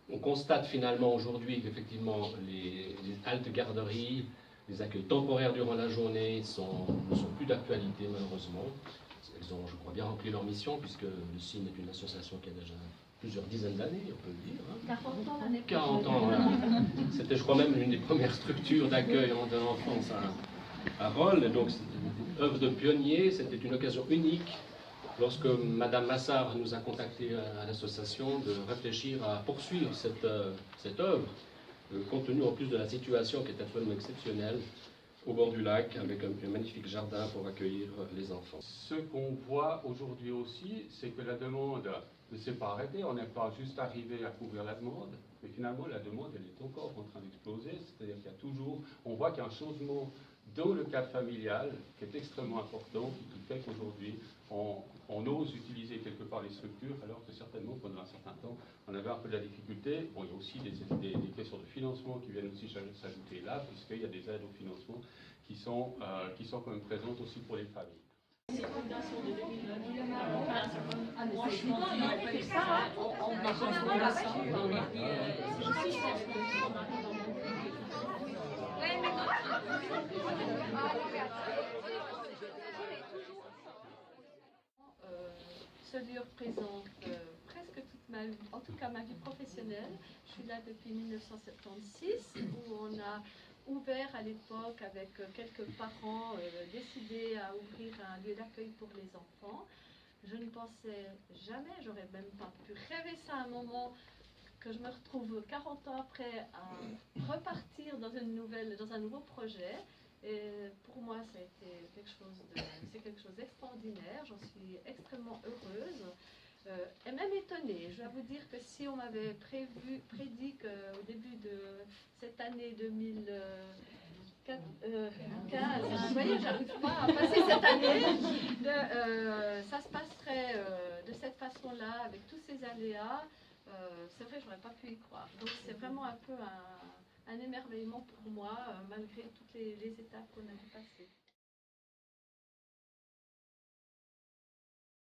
On constate finalement aujourd'hui qu'effectivement les haltes garderies, les accueils temporaires durant la journée ne sont plus d'actualité malheureusement. Elles ont, je crois, bien rempli leur mission puisque le CIN est une association qui a déjà plusieurs dizaines d'années, on peut le dire. Hein. 40 ans l'année prochaine. 40 ans, voilà. C'était, je crois, même l'une des premières structures d'accueil de l'enfance à Rolle. Donc, c'était une œuvre de pionnier, c'était une occasion unique lorsque Madame Massard nous a contactés à l'association de réfléchir à poursuivre cette œuvre, compte tenu en plus de la situation qui est absolument exceptionnelle au bord du lac, avec un magnifique jardin pour accueillir les enfants. Ce qu'on voit aujourd'hui aussi, c'est que la demande ne s'est pas arrêtée, on n'est pas juste arrivé à couvrir la demande, mais finalement la demande elle est encore en train d'exploser, c'est-à-dire qu'il y a toujours, on voit qu'il y a un changement dans le cadre familial qui est extrêmement important, qui fait qu'aujourd'hui on ose utiliser quelque part les structures, alors que certainement pendant un certain temps on avait un peu de la difficulté. Bon, il y a aussi des questions de financement qui viennent aussi s'ajouter là, puisqu'il y a des aides au financement qui sont quand même présentes aussi pour les familles. Ce lieu représente presque toute ma vie, en tout cas ma vie professionnelle. Je suis là depuis 1976 où on a ouvert à l'époque avec quelques parents décidé à ouvrir un lieu d'accueil pour les enfants. Je ne pensais jamais, j'aurais même pas pu rêver ça à un moment que je me retrouve 40 ans après à repartir dans un nouveau projet. Et pour moi, ça a été quelque chose d'extraordinaire. J'en suis extrêmement heureuse et même étonnée. Je dois vous dire que si on m'avait prédit qu'au début de cette année 2015, vous voyez, j'arrive pas à passer cette année, ça se passerait de cette façon-là, avec tous ces aléas. C'est vrai, j'aurais pas pu y croire. Donc c'est vraiment un peu un émerveillement pour moi, malgré toutes les étapes qu'on a dû passer.